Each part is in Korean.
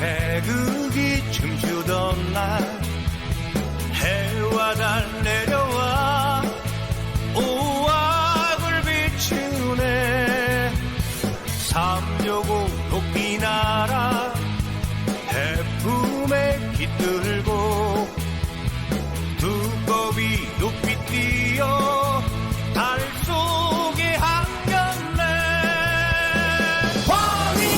태극이 춤추던 날 해와 달 내려와 오악을 비추네. 삼려고 높이 날아 해품에 깃들고 두꺼비 높이 뛰어 달 속에 한겹네. 화민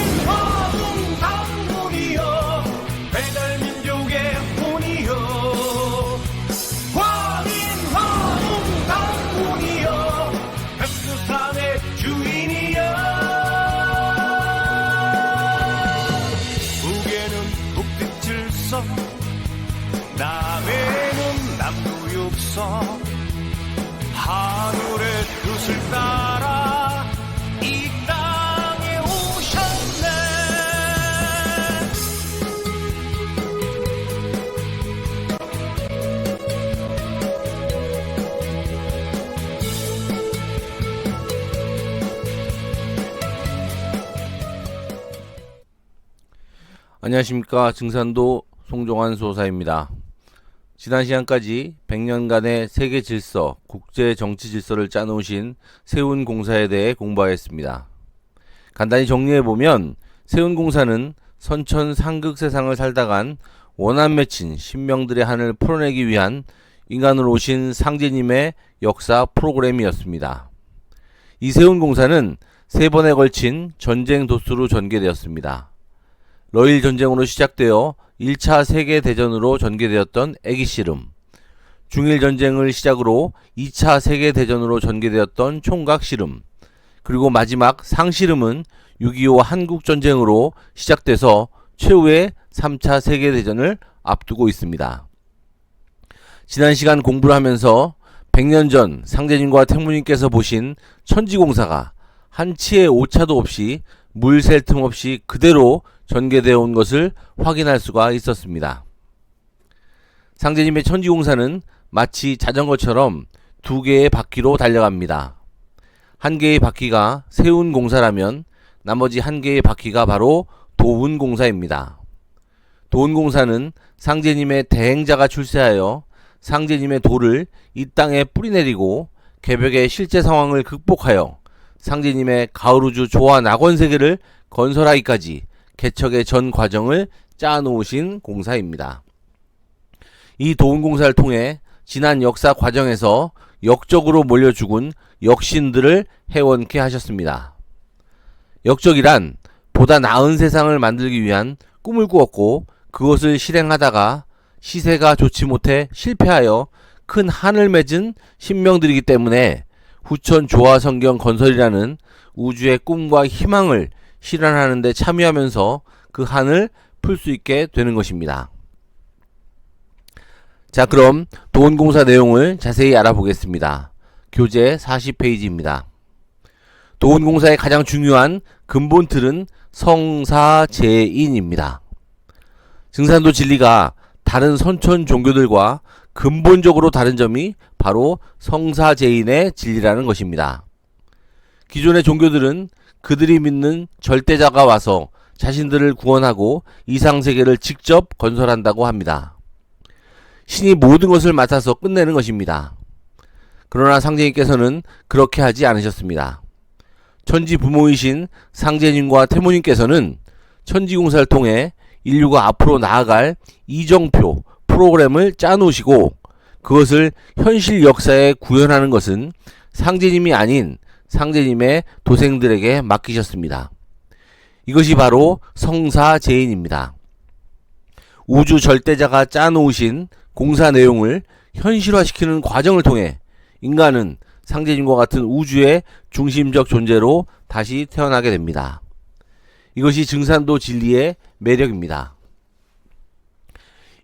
당군이여 배달민족의 혼이여. 화민 당군이여 백두산의 주인이여. 북에는 북빛을서 남해는 남부육서 하늘의 뜻을 따라 이 땅에 오셨네. 안녕하십니까. 증산도 송종환 수호사입니다. 지난 시간까지 100년간의 세계 질서, 국제 정치 질서를 짜놓으신 세운공사에 대해 공부하였습니다. 간단히 정리해보면 세운공사는 선천 상극 세상을 살다간 원한 맺힌 신명들의 한을 풀어내기 위한 인간으로 오신 상제님의 역사 프로그램이었습니다. 이 세운공사는 3번에 걸친 전쟁 도수로 전개되었습니다. 러일 전쟁으로 시작되어 1차 세계대전으로 전개되었던 애기씨름, 중일전쟁을 시작으로 2차 세계대전으로 전개되었던 총각씨름, 그리고 마지막 상씨름은 6.25 한국전쟁으로 시작돼서 최후의 3차 세계대전을 앞두고 있습니다. 지난 시간 공부를 하면서 100년 전 상제님과 태무님께서 보신 천지공사가 한치의 오차도 없이 물 셀 틈 없이 그대로 전개되어 온 것을 확인할 수가 있었습니다. 상제님의 천지공사는 마치 자전거처럼 2개의 바퀴로 달려갑니다. 한 개의 바퀴가 세운공사라면 나머지 1개의 바퀴가 바로 도운공사입니다. 도운공사는 상제님의 대행자가 출세하여 상제님의 도를 이 땅에 뿌리내리고 개벽의 실제 상황을 극복하여 상제님의 가을우주 조화 낙원세계를 건설하기까지 개척의 전 과정을 짜놓으신 공사입니다. 이 도운공사를 통해 지난 역사 과정에서 역적으로 몰려 죽은 역신들을 해원케 하셨습니다. 역적이란 보다 나은 세상을 만들기 위한 꿈을 꾸었고 그것을 실행하다가 시세가 좋지 못해 실패하여 큰 한을 맺은 신명들이기 때문에 후천 조화 성경 건설이라는 우주의 꿈과 희망을 실현하는 데 참여하면서 그 한을 풀 수 있게 되는 것입니다. 자, 그럼 도운공사 내용을 자세히 알아보겠습니다. 교재 40페이지입니다. 도운공사의 가장 중요한 근본 틀은 성사제인입니다. 증산도 진리가 다른 선천 종교들과 근본적으로 다른 점이 바로 성사제인의 진리라는 것입니다. 기존의 종교들은 그들이 믿는 절대자가 와서 자신들을 구원하고 이상세계를 직접 건설한다고 합니다. 신이 모든 것을 맡아서 끝내는 것입니다. 그러나 상제님께서는 그렇게 하지 않으셨습니다. 천지 부모이신 상제님과 태모님께서는 천지공사를 통해 인류가 앞으로 나아갈 이정표 프로그램을 짜놓으시고 그것을 현실 역사에 구현하는 것은 상제님이 아닌 상제님의 도생들에게 맡기셨습니다. 이것이 바로 성사제인입니다. 우주 절대자가 짜놓으신 공사 내용을 현실화시키는 과정을 통해 인간은 상제님과 같은 우주의 중심적 존재로 다시 태어나게 됩니다. 이것이 증산도 진리의 매력입니다.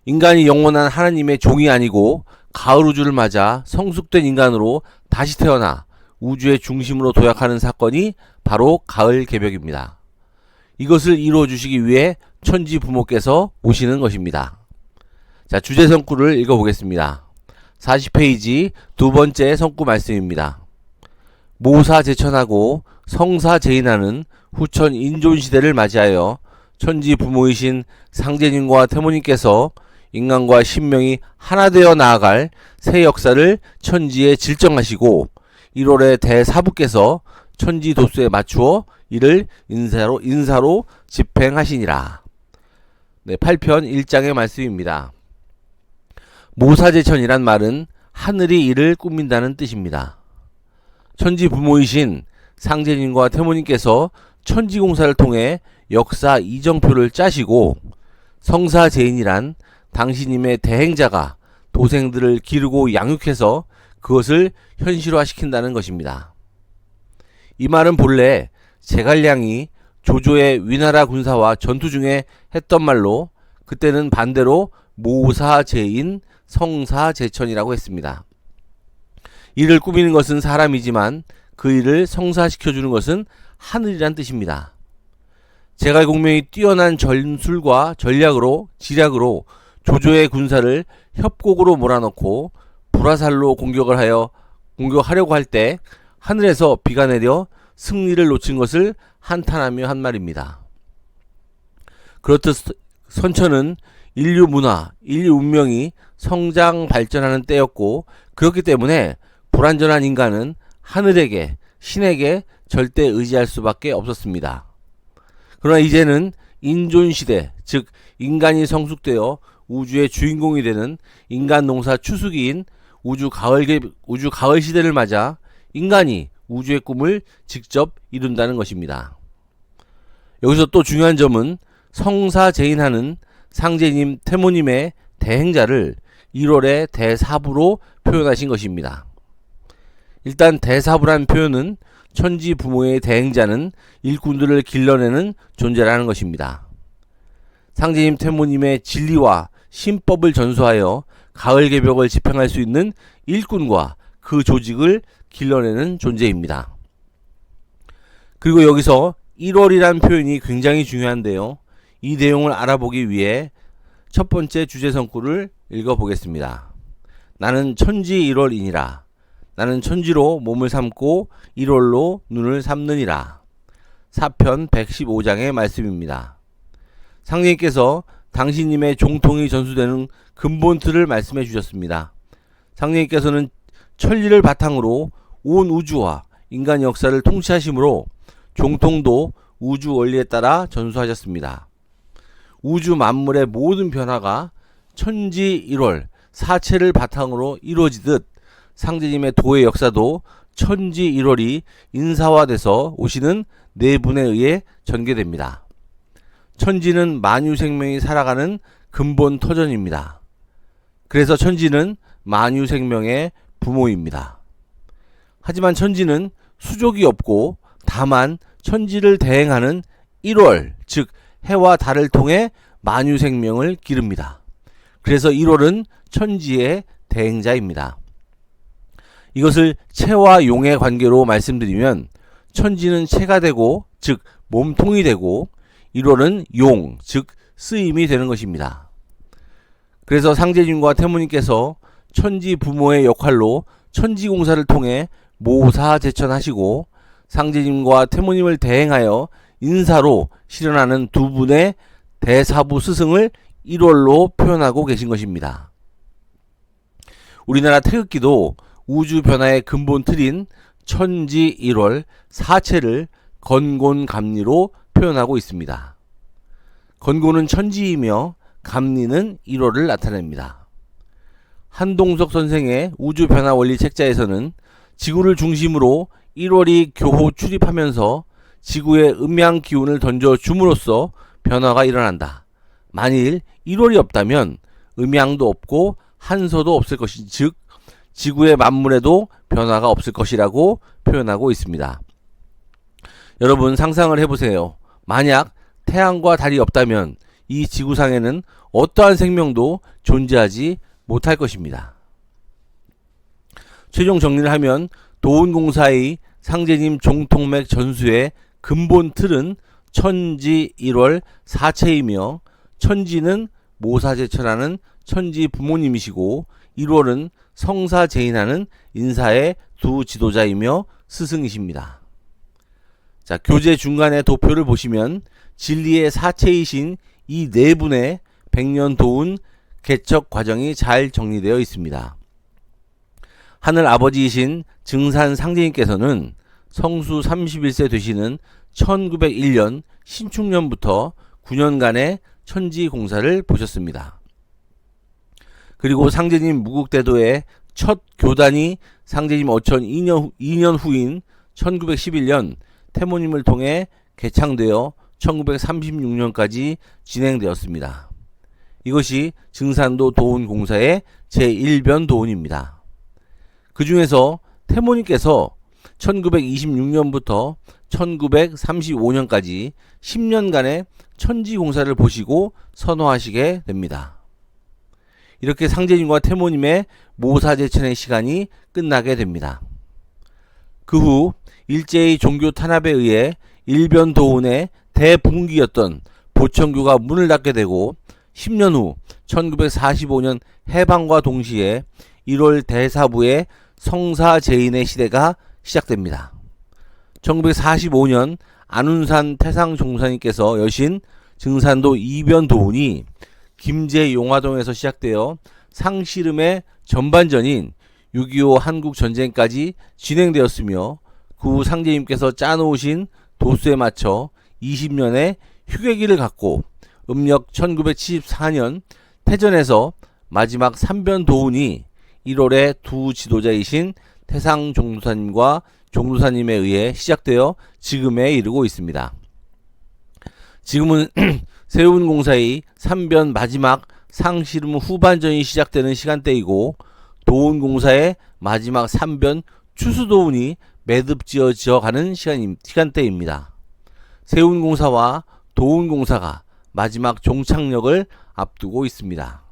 인간이 영원한 하나님의 종이 아니고 가을우주를 맞아 성숙된 인간으로 다시 태어나 우주의 중심으로 도약하는 사건이 바로 가을 개벽입니다. 이것을 이루어 주시기 위해 천지 부모께서 오시는 것입니다. 자, 주제 성구를 읽어보겠습니다. 40페이지 두 번째 성구 말씀입니다. 모사제천하고 성사제인하는 후천 인존시대를 맞이하여 천지 부모이신 상제님과 태모님께서 인간과 신명이 하나 되어 나아갈 새 역사를 천지에 질정하시고 1월에 대사부께서 천지 도수에 맞추어 이를 인사로 집행하시니라. 네, 8편 1장의 말씀입니다. 모사제천이란 말은 하늘이 이를 꾸민다는 뜻입니다. 천지 부모이신 상제님과 태모님께서 천지공사를 통해 역사 이정표를 짜시고 성사제인이란 당신님의 대행자가 도생들을 기르고 양육해서 그것을 현실화시킨다는 것입니다. 이 말은 본래 제갈량이 조조의 위나라 군사와 전투 중에 했던 말로 그때는 반대로 모사제인 성사제천이라고 했습니다. 이를 꾸미는 것은 사람이지만 그 일을 성사시켜주는 것은 하늘이란 뜻입니다. 제갈공명이 뛰어난 전술과 지략으로 조조의 군사를 협곡으로 몰아넣고 불화살로 공격하려고 할 때 하늘에서 비가 내려 승리를 놓친 것을 한탄하며 한 말입니다. 그렇듯 선천은 인류 문화, 인류 운명이 성장 발전하는 때였고 그렇기 때문에 불완전한 인간은 하늘에게, 신에게 절대 의지할 수밖에 없었습니다. 그러나 이제는 인존시대, 즉 인간이 성숙되어 우주의 주인공이 되는 인간 농사 추수기인 우주 가을 시대를 맞아 인간이 우주의 꿈을 직접 이룬다는 것입니다. 여기서 또 중요한 점은 성사제인하는 상제님, 태모님의 대행자를 1월의 대사부로 표현하신 것입니다. 일단 대사부란 표현은 천지 부모의 대행자는 일꾼들을 길러내는 존재라는 것입니다. 상제님, 태모님의 진리와 신법을 전수하여 가을 개벽을 집행할 수 있는 일꾼과 그 조직을 길러내는 존재입니다. 그리고 여기서 1월이란 표현이 굉장히 중요한데요. 이 내용을 알아보기 위해 첫 번째 주제 성구를 읽어보겠습니다. 나는 천지 1월이니라. 나는 천지로 몸을 삼고 1월로 눈을 삼느니라. 사편 115장의 말씀입니다. 상제님께서 당신님의 종통이 전수되는 근본틀을 말씀해 주셨습니다. 상제님께서는 천리를 바탕으로 온 우주와 인간 역사를 통치하시므로 종통도 우주 원리에 따라 전수하셨습니다. 우주 만물의 모든 변화가 천지 1월 사체를 바탕으로 이루어지듯 상제님의 도의 역사도 천지 1월이 인사화돼서 오시는 네 분에 의해 전개됩니다. 천지는 만유 생명이 살아가는 근본 터전입니다. 그래서 천지는 만유 생명의 부모입니다. 하지만 천지는 수족이 없고 다만 천지를 대행하는 1월, 즉 해와 달을 통해 만유 생명을 기릅니다. 그래서 1월은 천지의 대행자입니다. 이것을 체와 용의 관계로 말씀드리면 천지는 체가 되고, 즉 몸통이 되고 1월은 용, 즉 쓰임이 되는 것입니다. 그래서 상제님과 태모님께서 천지 부모의 역할로 천지공사를 통해 모사제천하시고 상제님과 태모님을 대행하여 인사로 실현하는 두 분의 대사부 스승을 1월로 표현하고 계신 것입니다. 우리나라 태극기도 우주 변화의 근본 틀인 천지 1월 사체를 건곤감리로 표현하고 있습니다. 건곤은 천지이며 감리는 1월을 나타냅니다. 한동석 선생의 우주 변화 원리 책자에서는 지구를 중심으로 1월이 교호 출입하면서 지구에 음양 기운을 던져줌으로써 변화가 일어난다. 만일 1월이 없다면 음양도 없고 한서도 없을 것이, 즉 지구의 만물에도 변화가 없을 것이라고 표현하고 있습니다. 여러분 상상을 해보세요. 만약 태양과 달이 없다면 이 지구상에는 어떠한 생명도 존재하지 못할 것입니다. 최종 정리를 하면 도운공사의 상제님 종통맥 전수의 근본 틀은 천지 1월 사체이며 천지는 모사제천하는 천지 부모님이시고 1월은 성사제인하는 인사의 두 지도자이며 스승이십니다. 자, 교재 중간에 도표를 보시면 진리의 사체이신 이 네 분의 백년 도운 개척 과정이 잘 정리되어 있습니다. 하늘 아버지이신 증산 상제님께서는 성수 31세 되시는 1901년 신축년부터 9년간의 천지 공사를 보셨습니다. 그리고 상제님 무국대도의 첫 교단이 상제님 어천 2년 후인 1911년 태모님을 통해 개창되어 1936년까지 진행되었습니다. 이것이 증산도 도운공사의 제1변 도운입니다. 그 중에서 태모님께서 1926년부터 1935년까지 10년간의 천지공사를 보시고 선호하시게 됩니다. 이렇게 상제님과 태모님의 모사제천의 시간이 끝나게 됩니다. 그 후 일제의 종교 탄압에 의해 일변 도운의 대붕기였던 보천교가 문을 닫게 되고 10년 후 1945년 해방과 동시에 1월 대사부의 성사제인의 시대가 시작됩니다. 1945년 안운산 태상종사님께서 여신 증산도 이변 도운이 김제용화동에서 시작되어 상씨름의 전반전인 6.25 한국전쟁까지 진행되었으며 그 후 상제님께서 짜놓으신 도수에 맞춰 20년의 휴게기를 갖고 음력 1974년 태전에서 마지막 3변 도운이 1월에 두 지도자이신 태상종도사님과 종도사님에 의해 시작되어 지금에 이르고 있습니다. 지금은 세운공사의 3변 마지막 상씨름 후반전이 시작되는 시간대이고 도운공사의 마지막 3변 추수도운이 매듭지어져가는 시간대입니다. 세운공사와 도운공사가 마지막 종착역을 앞두고 있습니다.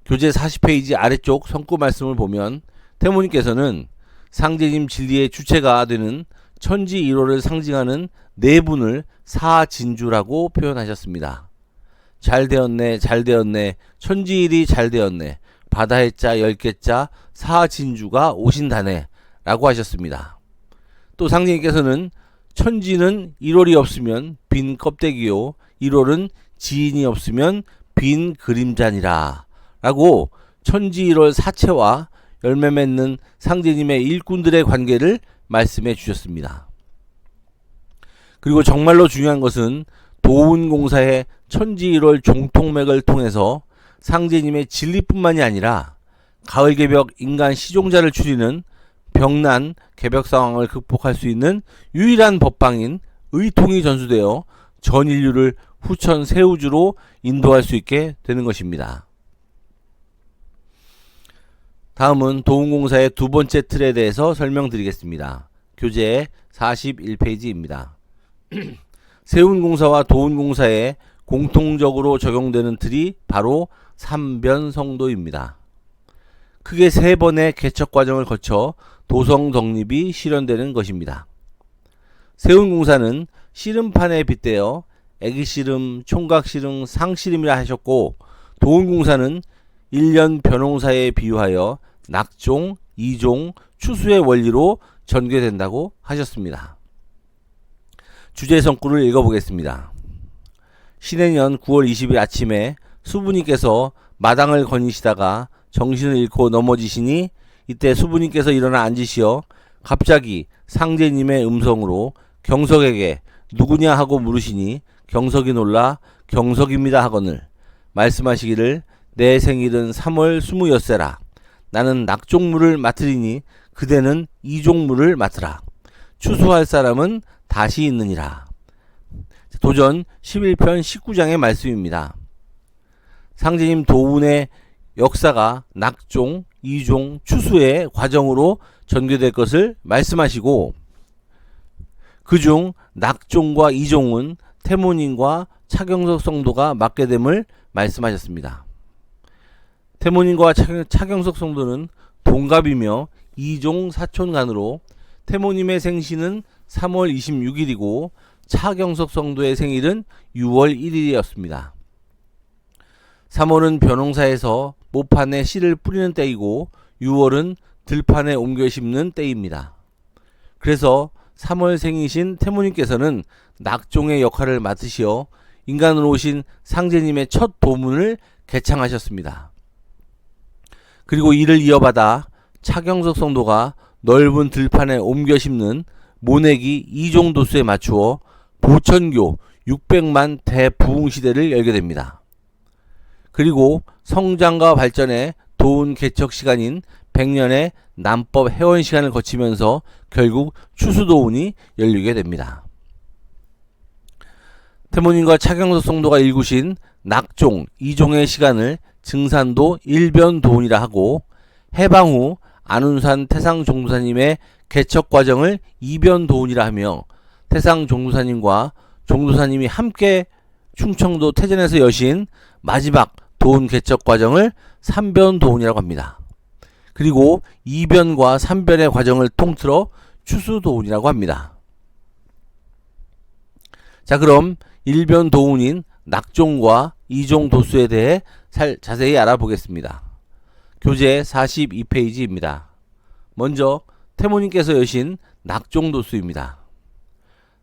교재 40페이지 아래쪽 성구 말씀을 보면 태모님께서는 상제님 진리의 주체가 되는 천지 1호를 상징하는 네 분을 사진주라고 표현하셨습니다. 잘 되었네, 잘 되었네, 천지일이 잘 되었네, 바다의 자 10개자 사진주가 오신다네 라고 하셨습니다. 또 상제님께서는 천지는 1월이 없으면 빈 껍데기요 1월은 지인이 없으면 빈 그림자니라 라고 천지 1월 사체와 열매 맺는 상제님의 일꾼들의 관계를 말씀해 주셨습니다. 그리고 정말로 중요한 것은 도운공사의 천지 1월 종통맥을 통해서 상제님의 진리뿐만이 아니라 가을개벽 인간 시종자를 추리는 병난 개벽 상황을 극복할 수 있는 유일한 법방인 의통이 전수되어 전 인류를 후천 새우주로 인도할 수 있게 되는 것입니다. 다음은 도운공사의 두 번째 틀에 대해서 설명드리겠습니다. 교재 41페이지입니다. 세운공사와 도운공사에 공통적으로 적용되는 틀이 바로 3변성도입니다. 크게 3번의 개척 과정을 거쳐 도성 독립이 실현되는 것입니다. 세운공사는 씨름판에 빗대어 애기씨름, 총각씨름, 상씨름이라 하셨고 도운공사는 1년 변홍사에 비유하여 낙종, 이종, 추수의 원리로 전개된다고 하셨습니다. 주제 성구를 읽어보겠습니다. 신해년 9월 20일 아침에 수부님께서 마당을 거니시다가 정신을 잃고 넘어지시니 이때 수부님께서 일어나 앉으시어 갑자기 상제님의 음성으로 경석에게 누구냐 하고 물으시니 경석이 놀라 경석입니다 하거늘 말씀하시기를 내 생일은 3월 26세라 나는 낙종물을 맡으리니 그대는 이종물을 맡으라 추수할 사람은 다시 있느니라. 도전 11편 19장의 말씀입니다. 상제님 도운의 역사가 낙종, 이종, 추수의 과정으로 전개될 것을 말씀하시고 그중 낙종과 이종은 태모님과 차경석 성도가 맡게 됨을 말씀하셨습니다. 태모님과 차경석 성도는 동갑이며 이종 사촌간으로 태모님의 생신은 3월 26일이고 차경석 성도의 생일은 6월 1일이었습니다. 3월은 변홍사에서 모판에 씨를 뿌리는 때이고 6월은 들판에 옮겨 심는 때입니다. 그래서 3월생이신 태모님께서는 낙종의 역할을 맡으시어 인간으로 오신 상제님의 첫 도문을 개창하셨습니다. 그리고 이를 이어받아 차경석 성도가 넓은 들판에 옮겨 심는 모내기 2종 도수에 맞추어 보천교 600만 대부흥 시대를 열게 됩니다. 그리고 성장과 발전의 도운 개척 시간인 100년의 남법 해원 시간을 거치면서 결국 추수도운이 열리게 됩니다. 태모님과 차경석 성도가 일구신 낙종 2종의 시간을 증산도 일변도운이라 하고, 해방 후 안운산 태상종도사님의 개척 과정을 이변도운이라 하며, 태상종도사님과 종도사님이 함께 충청도 태전에서 여신 마지막 도운 개척 과정을 삼변도운이라고 합니다. 그리고 2변과 3변의 과정을 통틀어 추수도운이라고 합니다. 자, 그럼 1변 도운인 낙종과 2종 도수에 대해 자세히 알아보겠습니다. 교재 42페이지입니다. 먼저 태모님께서 여신 낙종 도수입니다.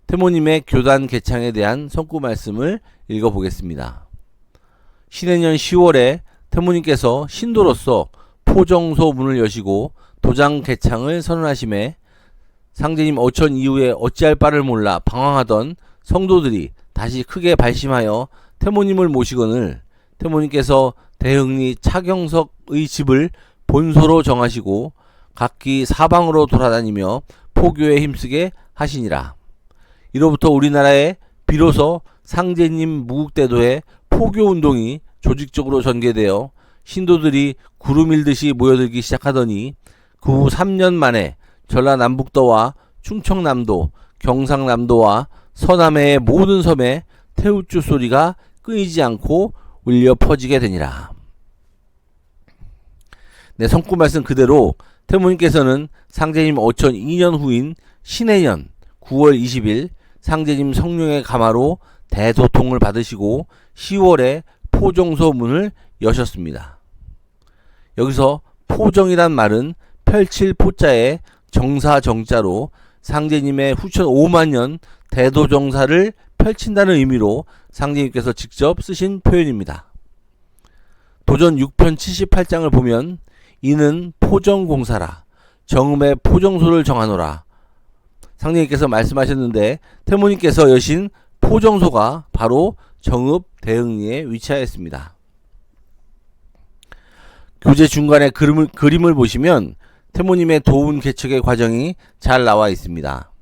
태모님의 교단 개창에 대한 선구 말씀을 읽어보겠습니다. 신해년 10월에 태모님께서 신도로서 포정소 문을 여시고 도장 개창을 선언하심에 상제님 어천 이후에 어찌할 바를 몰라 방황하던 성도들이 다시 크게 발심하여 태모님을 모시거늘 태모님께서 대흥리 차경석의 집을 본소로 정하시고 각기 사방으로 돌아다니며 포교에 힘쓰게 하시니라. 이로부터 우리나라에 비로소 상제님 무국대도의 포교운동이 조직적으로 전개되어 신도들이 구름 일듯이 모여들기 시작하더니 그 후 3년 만에 전라남북도와 충청남도, 경상남도와 서남해의 모든 섬에 태우주 소리가 끊이지 않고 울려 퍼지게 되니라. 네, 성구 말씀 그대로 태모님께서는 상제님 어천 2년 후인 신해년 9월 20일 상제님 성령의 가마로 대도통을 받으시고 10월에 포정소 문을 여셨습니다. 여기서 포정이란 말은 펼칠 포자에 정사 정자로 상제님의 후천 5만년 대도정사를 펼친다는 의미로 상제님께서 직접 쓰신 표현입니다. 도전 6편 78장을 보면 이는 포정공사라 정음의 포정소를 정하노라 상제님께서 말씀하셨는데, 태모님께서 여신 포정소가 바로 정읍 대흥리에 위치하였습니다. 교재 중간에 그림을 보시면 태모님의 도운 개척의 과정이 잘 나와 있습니다.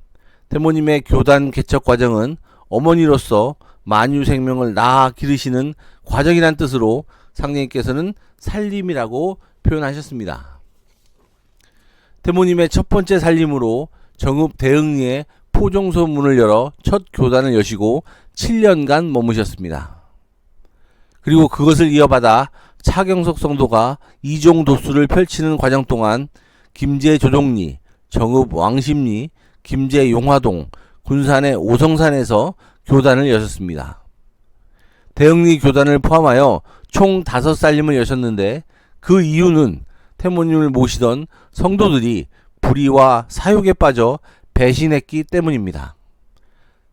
태모님의 교단 개척 과정은 어머니로서 만유 생명을 낳아 기르시는 과정이란 뜻으로 상제님께서는 살림이라고 표현하셨습니다. 태모님의 첫 번째 살림으로 정읍 대흥리에 포정소 문을 열어 첫 교단을 여시고 7년간 머무셨습니다. 그리고 그것을 이어받아 차경석 성도가 2종 도수를 펼치는 과정 동안 김제 조종리, 정읍 왕십리, 김제 용화동, 군산의 오성산에서 교단을 여셨습니다. 대흥리 교단을 포함하여 총 5살림을 여셨는데 그 이유는 태모님을 모시던 성도들이 불의와 사욕에 빠져 배신했기 때문입니다.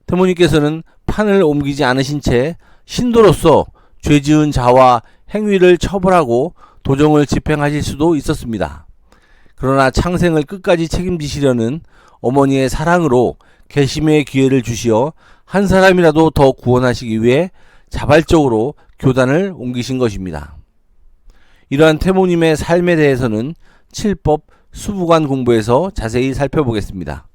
태모님께서는 판을 옮기지 않으신 채 신도로서 죄 지은 자와 행위를 처벌하고 도정을 집행하실 수도 있었습니다. 그러나 창생을 끝까지 책임지시려는 어머니의 사랑으로 개심의 기회를 주시어 한 사람이라도 더 구원하시기 위해 자발적으로 교단을 옮기신 것입니다. 이러한 태모님의 삶에 대해서는 칠법 수부관 공부에서 자세히 살펴보겠습니다.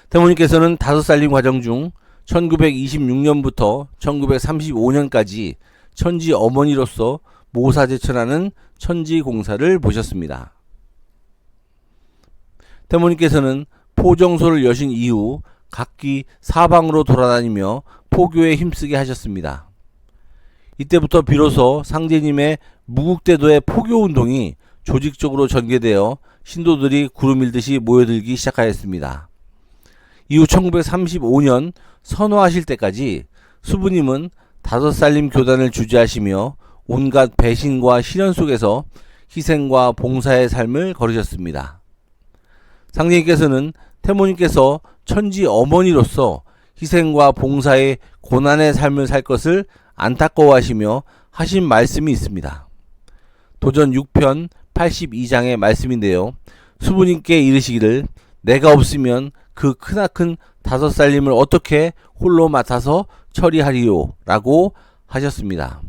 태모님께서는 5살림 과정 중 1926년부터 1935년까지 천지 어머니로서 모사제천하는 천지 공사를 보셨습니다. 태모님께서는 포정소를 여신 이후 각기 사방으로 돌아다니며 포교에 힘쓰게 하셨습니다. 이때부터 비로소 상제님의 무국대도의 포교운동이 조직적으로 전개되어 신도들이 구름 일듯이 모여들기 시작하였습니다. 이후 1935년 선호하실 때까지 수부님은 5살림 교단을 주재하시며 온갖 배신과 시련 속에서 희생과 봉사의 삶을 걸으셨습니다. 상제님께서는 태모님께서 천지 어머니로서 희생과 봉사의 고난의 삶을 살 것을 안타까워하시며 하신 말씀이 있습니다. 도전 6편 82장의 말씀인데요. 수부님께 이르시기를 내가 없으면 그 크나큰 5살림을 어떻게 홀로 맡아서 처리하리요? 라고 하셨습니다.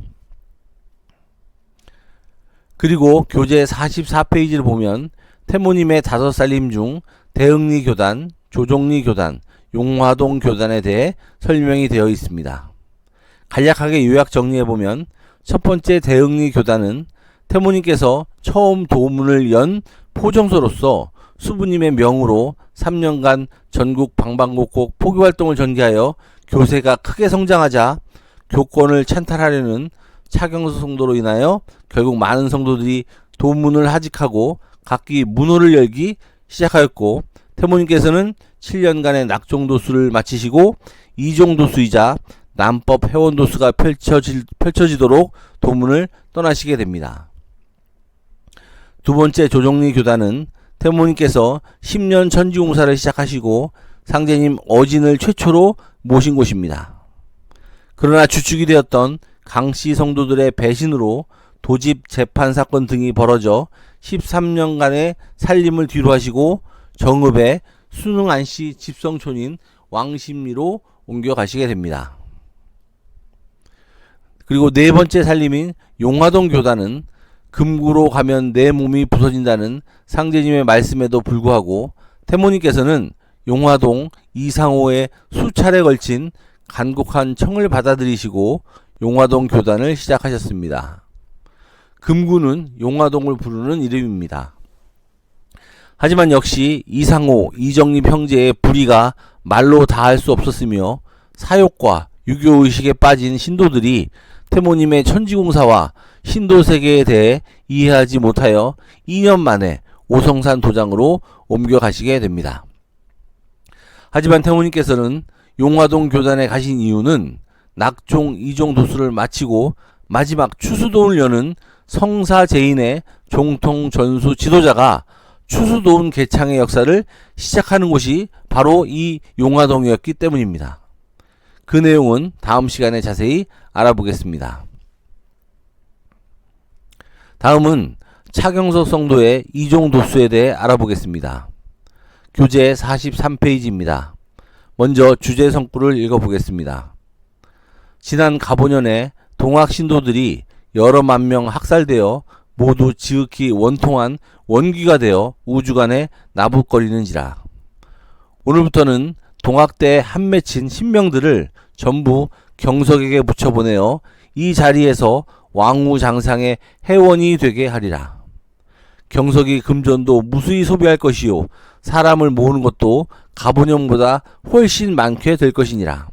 그리고 교재 44페이지를 보면 태모님의 5살림 중 대흥리 교단, 조종리 교단, 용화동 교단에 대해 설명이 되어 있습니다. 간략하게 요약 정리해보면 첫 번째 대흥리 교단은 태모님께서 처음 도문을 연 포정소로서 수부님의 명으로 3년간 전국 방방곡곡 포교활동을 전개하여 교세가 크게 성장하자 교권을 찬탈하려는 차경서 성도로 인하여 결국 많은 성도들이 도문을 하직하고 각기 문호를 열기 시작하였고, 태모님께서는 7년간의 낙종도수를 마치시고 이종도수이자 남법 회원도수가 펼쳐지도록 도문을 떠나시게 됩니다. 두 번째 조종리 교단은 태모님께서 10년 천지공사를 시작하시고 상제님 어진을 최초로 모신 곳입니다. 그러나 주축이 되었던 강씨 성도들의 배신으로 도집 재판 사건 등이 벌어져 13년간의 살림을 뒤로 하시고 정읍의 순흥안씨 집성촌인 왕십리로 옮겨가시게 됩니다. 그리고 네 번째 살림인 용화동 교단은 금구로 가면 내 몸이 부서진다는 상제님의 말씀에도 불구하고 태모님께서는 용화동 이상호의 수차례 걸친 간곡한 청을 받아들이시고 용화동 교단을 시작하셨습니다. 금구는 용화동을 부르는 이름입니다. 하지만 역시 이상호, 이정립 형제의 불의가 말로 다할 수 없었으며 사욕과 유교의식에 빠진 신도들이 태모님의 천지공사와 신도세계에 대해 이해하지 못하여 2년 만에 오성산 도장으로 옮겨가시게 됩니다. 하지만 태모님께서는 용화동 교단에 가신 이유는 낙종 이종 도수를 마치고 마지막 추수도를 여는 성사제인의 종통 전수 지도자가 추수도운 개창의 역사를 시작하는 곳이 바로 이 용화동이었기 때문입니다. 그 내용은 다음 시간에 자세히 알아보겠습니다. 다음은 차경석 성도의 이종도수에 대해 알아보겠습니다. 교재 43페이지입니다. 먼저 주제 성구를 읽어보겠습니다. 지난 가보년에 동학 신도들이 여러 만 명 학살되어 모두 지극히 원통한 원귀가 되어 우주간에 나북거리는지라. 오늘부터는 동학대에 한 맺힌 신명들을 전부 경석에게 붙여보내어 이 자리에서 왕우장상의 회원이 되게 하리라. 경석이 금전도 무수히 소비할 것이요 사람을 모으는 것도 가보년보다 훨씬 많게 될 것이니라.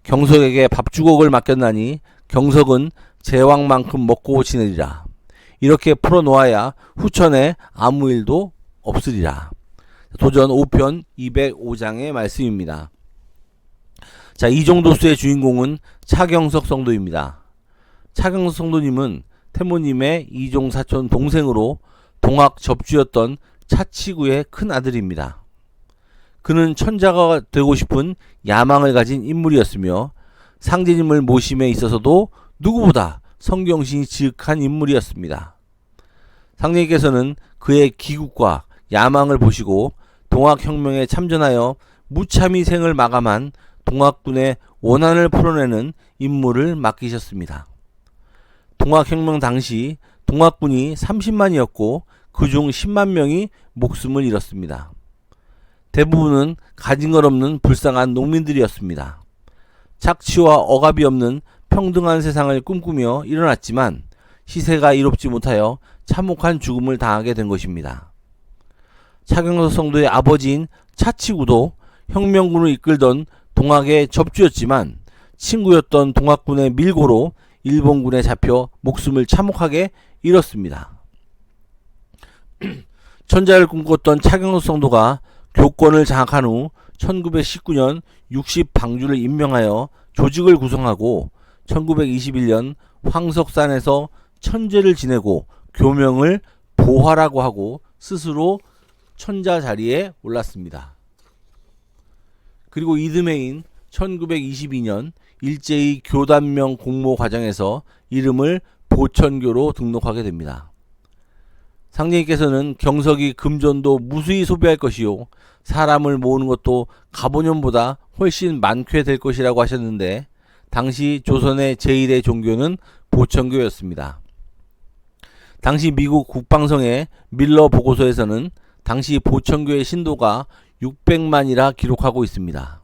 경석에게 밥주걱을 맡겼나니 경석은 제왕만큼 먹고 지내리라. 이렇게 풀어놓아야 후천에 아무 일도 없으리라. 도전 5편 205장의 말씀입니다. 자, 이종도수의 주인공은 차경석 성도입니다. 차경석 성도님은 태모님의 이종사촌 동생으로 동학 접주였던 차치구의 큰 아들입니다. 그는 천자가 되고 싶은 야망을 가진 인물이었으며 상제님을 모심에 있어서도 누구보다 성경신이 지극한 인물이었습니다. 상제님께서는 그의 기국과 야망을 보시고 동학혁명에 참전하여 무참히 생을 마감한 동학군의 원한을 풀어내는 임무를 맡기셨습니다. 동학혁명 당시 동학군이 30만이었고 그중 10만 명이 목숨을 잃었습니다. 대부분은 가진 것 없는 불쌍한 농민들이었습니다. 착취와 억압이 없는 평등한 세상을 꿈꾸며 일어났지만 시세가 이롭지 못하여 참혹한 죽음을 당하게 된 것입니다. 차경석 성도의 아버지인 차치구도 혁명군을 이끌던 동학의 접주였지만 친구였던 동학군의 밀고로 일본군에 잡혀 목숨을 참혹하게 잃었습니다. 천자를 꿈꿨던 차경석 성도가 교권을 장악한 후 1919년 60방주를 임명하여 조직을 구성하고 1921년 황석산에서 천제를 지내고 교명을 보화라고 하고 스스로 천자 자리에 올랐습니다. 그리고 이듬해인 1922년 일제히 교단명 공모 과정에서 이름을 보천교로 등록하게 됩니다. 상제님께서는 경석이 금전도 무수히 소비할 것이요 사람을 모으는 것도 가보년보다 훨씬 많게 될 것이라고 하셨는데 당시 조선의 제1의 종교는 보천교였습니다. 당시 미국 국방성의 밀러 보고서에서는 당시 보천교의 신도가 600만이라 기록하고 있습니다.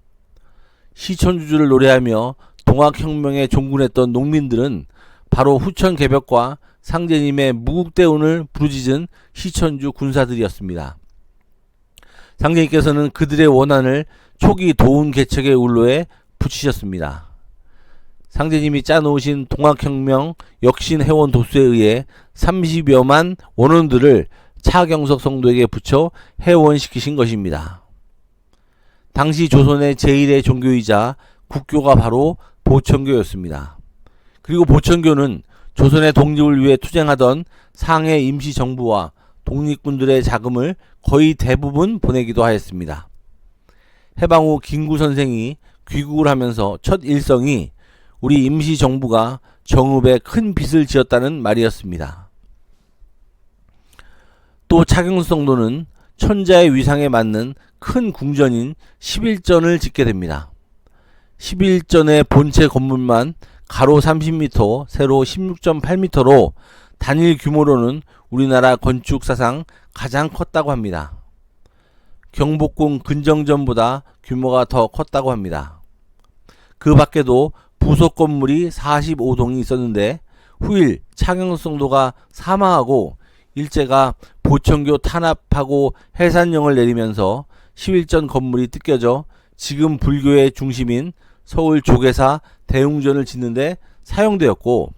시천주주를 노래하며 동학혁명에 종군했던 농민들은 바로 후천 개벽과 상제님의 무국대운을 부르짖은 시천주 군사들이었습니다. 상제님께서는 그들의 원한을 초기 도운 개척의 울로에 붙이셨습니다. 상제님이 짜놓으신 동학혁명 역신회원 도수에 의해 30여만 원원들을 차경석 성도에게 붙여 회원시키신 것입니다. 당시 조선의 제1의 종교이자 국교가 바로 보천교였습니다. 그리고 보천교는 조선의 독립을 위해 투쟁하던 상해 임시정부와 독립군들의 자금을 거의 대부분 보내기도 하였습니다. 해방 후 김구 선생이 귀국을 하면서 첫 일성이 우리 임시정부가 정읍에 큰 빚을 지었다는 말이었습니다. 또 차경석 성도는 천자의 위상에 맞는 큰 궁전인 11전을 짓게 됩니다. 11전의 본체 건물만 가로 30m, 세로 16.8m로 단일 규모로는 우리나라 건축 사상 가장 컸다고 합니다. 경복궁 근정전보다 규모가 더 컸다고 합니다. 그 밖에도 부속 건물이 45동이 있었는데 후일 차경석 성도가 사망하고 일제가 보천교 탄압하고 해산령을 내리면서 11전 건물이 뜯겨져 지금 불교의 중심인 서울 조계사 대웅전을 짓는데 사용되었고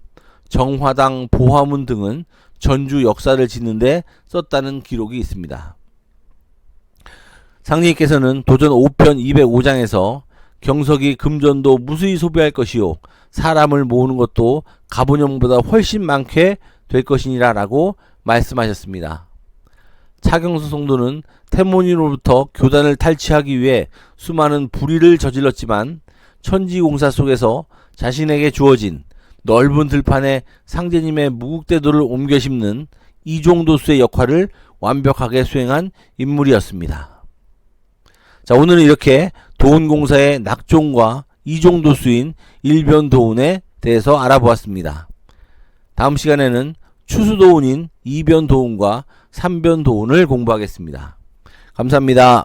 정화당 보화문 등은 전주 역사를 짓는데 썼다는 기록이 있습니다. 상제님께서는 도전 5편 205장에서 경석이 금전도 무수히 소비할 것이요 사람을 모으는 것도 가보년보다 훨씬 많게 될 것이니라 라고 말씀하셨습니다. 차경석 성도는 태모니로부터 교단을 탈취하기 위해 수많은 불의를 저질렀지만 천지공사 속에서 자신에게 주어진 넓은 들판에 상제님의 무국대도를 옮겨 심는 이종도수의 역할을 완벽하게 수행한 인물이었습니다. 자, 오늘은 이렇게 도운공사의 낙종과 이종도수인 일변도운에 대해서 알아보았습니다. 다음 시간에는 추수도운인 이변도운과 삼변도운을 공부하겠습니다. 감사합니다.